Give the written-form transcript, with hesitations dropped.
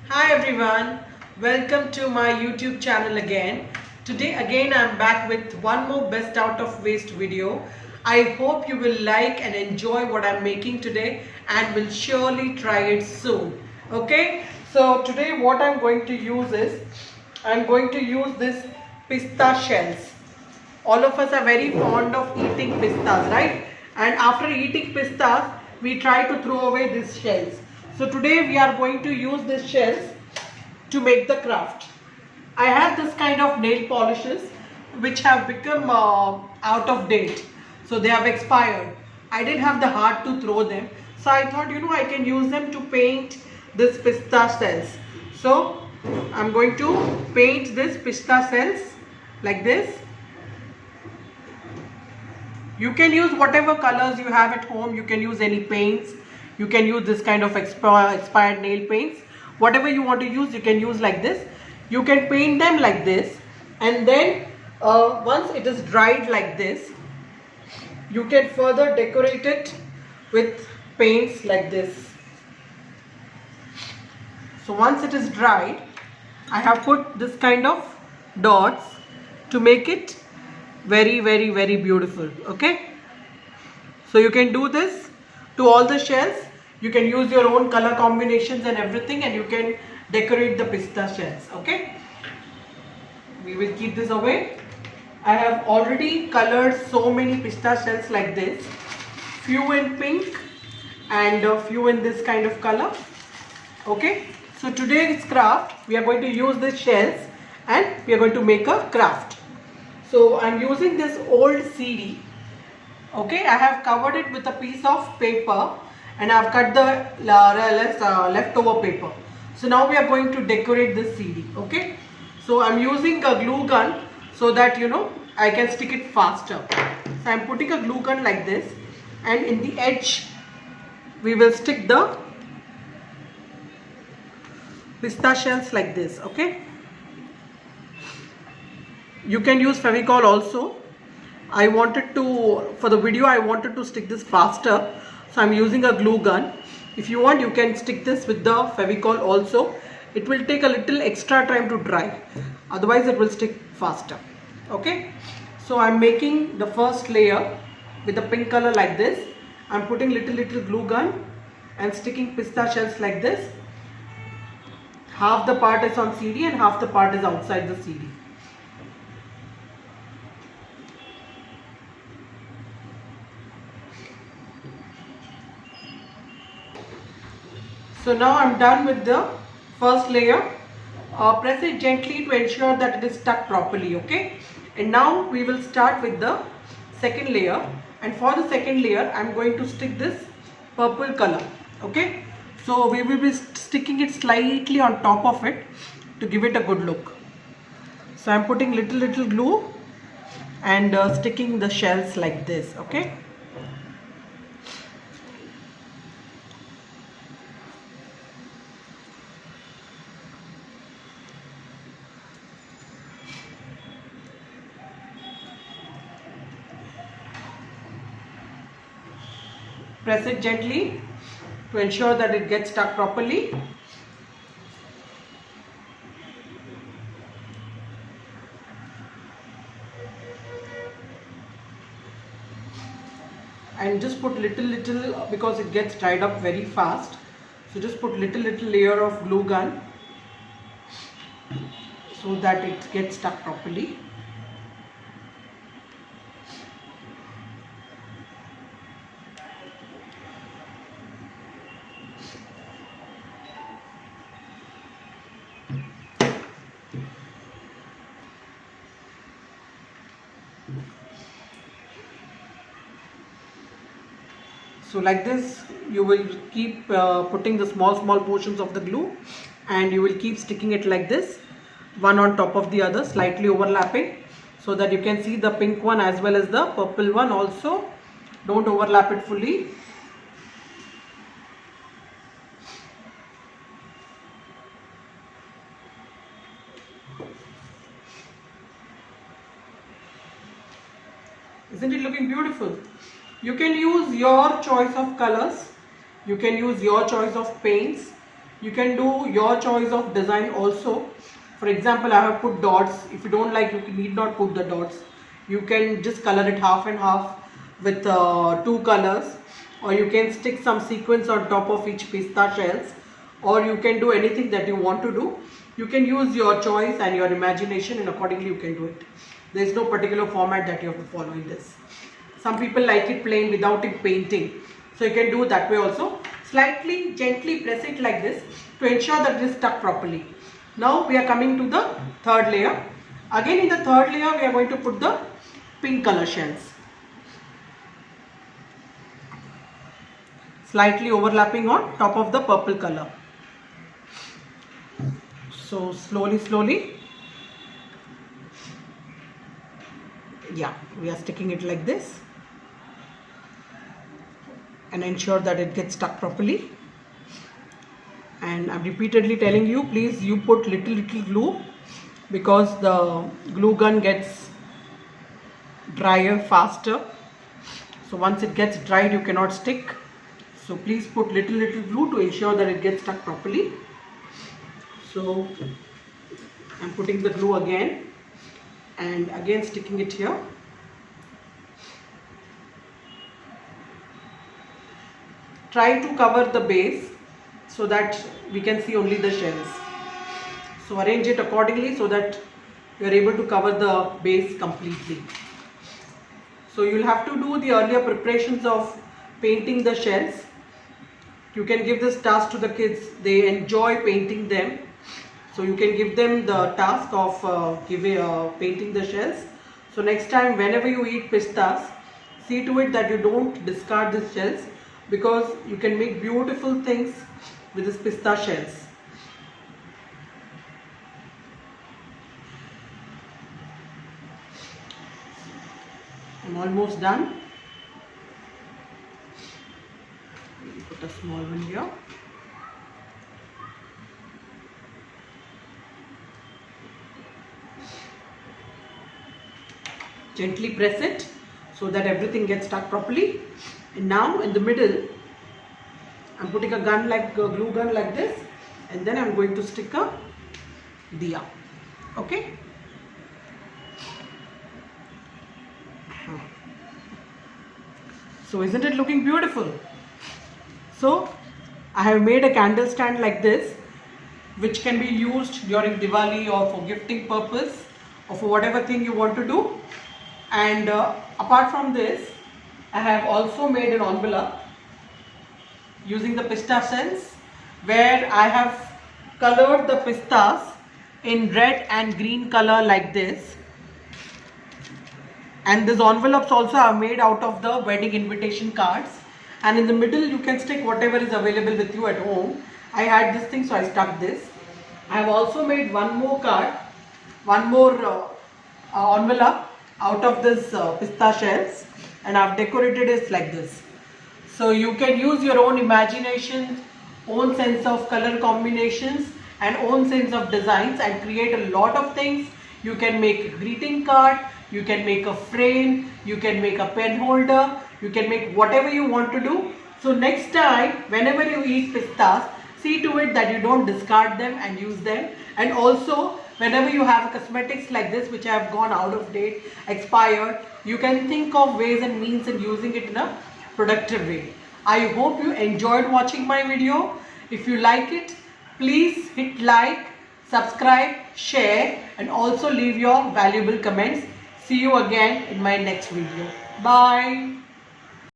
Hi everyone, welcome to my YouTube channel again. Today again I'm back with one more best out of waste video. I hope you will like and enjoy what I'm making today and will surely try it soon. Okay, so today what I'm going to use is, I'm going to use this pista shells. All of us are very fond of eating pistas, right? And after eating pistas, we try to throw away these shells. So today we are going to use these shells to make the craft. I have this kind of nail polishes which have become out of date. So they have expired. I didn't have the heart to throw them. So I thought, I can use them to paint this pista shells. So I'm going to paint this pista shells like this. You can use whatever colors you have at home. You can use any paints. You can use this kind of expired nail paints. Whatever you want to use, you can use like this. You can paint them like this. And then once it is dried like this, you can further decorate it with paints like this. So once it is dried, I have put this kind of dots to make it very beautiful. Okay, so you can do this to all the shells. You can use your own color combinations and everything, and you can decorate the pista shells. Okay, we will keep this away. I have already colored so many pista shells like this, few in pink and a few in this kind of color. Okay, so today's craft, we are going to use these shells and we are going to make a craft. So I'm using this old CD. Okay, I have covered it with a piece of paper and I have cut the leftover paper. So now we are going to decorate this CD. Okay, so I'm using a glue gun so that I can stick it faster. So I'm putting a glue gun like this, and in the edge we will stick the pista shells like this. Okay, you can use Fevicol also. For the video I wanted to stick this faster, so I'm using a glue gun. If you want, you can stick this with the Fevicol also. It will take a little extra time to dry, otherwise it will stick faster. Okay, so I'm making the first layer with the pink color like this. I'm putting little glue gun and sticking pista shells like this. Half the part is on CD and half the part is outside the CD. So now I'm done with the first layer. Press it gently to ensure that it is stuck properly. Okay, and now we will start with the second layer, and for the second layer I'm going to stick this purple color. Okay, so we will be sticking it slightly on top of it to give it a good look. So I'm putting little glue and sticking the shells like this. Okay, press it gently to ensure that it gets stuck properly. And just put little because it gets dried up very fast. So just put little layer of glue gun so that it gets stuck properly. So like this you will keep putting the small portions of the glue, and you will keep sticking it like this, one on top of the other, slightly overlapping, so that you can see the pink one as well as the purple one also. Don't overlap it fully. Isn't it looking beautiful? You can use your choice of colors. You can use your choice of paints. You can do your choice of design also. For example, I have put dots. If you don't like, you need not put the dots. You can just color it half and half with two colors, or you can stick some sequins on top of each pista shells, or you can do anything that you want to do. You can use your choice and your imagination, and accordingly you can do it. There is no particular format that you have to follow in this. Some people like it plain without it painting, so you can do it that way also. Slightly gently press it like this to ensure that it is stuck properly. Now we are coming to the third layer. Again, in the third layer we are going to put the pink color shells, slightly overlapping on top of the purple color. So slowly, yeah, we are sticking it like this and ensure that it gets stuck properly. And I'm repeatedly telling you, please you put little glue, because the glue gun gets drier faster. So once it gets dried, you cannot stick. So please put little glue to ensure that it gets stuck properly. So I'm putting the glue again and again sticking it here. Try to cover the base so that we can see only the shells. So arrange it accordingly so that you are able to cover the base completely. So you'll have to do the earlier preparations of painting the shells. You can give this task to the kids. They enjoy painting them. So you can give them the task of painting the shells. So next time whenever you eat pistas, see to it that you don't discard the shells, because you can make beautiful things with these pista shells. I'm almost done. Put a small one here. Gently press it so that everything gets stuck properly. And now in the middle, I'm putting a glue gun like this, and then I'm going to stick a diya. Okay. So isn't it looking beautiful? So I have made a candle stand like this, which can be used during Diwali or for gifting purpose or for whatever thing you want to do. And apart from this, I have also made an envelope using the pista shells, where I have colored the pistas in red and green color like this. And these envelopes also are made out of the wedding invitation cards. And in the middle you can stick whatever is available with you at home. I had this thing, so I stuck this. I have also made one more card, one more envelope out of this pista shells, and I have decorated it like this. So you can use your own imagination, own sense of color combinations and own sense of designs and create a lot of things. You can make a greeting card, you can make a frame, you can make a pen holder, you can make whatever you want to do. So next time whenever you eat pistas, see to it that you don't discard them and use them. And also whenever you have cosmetics like this which have gone out of date, expired, you can think of ways and means in using it in a productive way. I hope you enjoyed watching my video. If you like it, please hit like, subscribe, share, and also leave your valuable comments. See you again in my next video. Bye.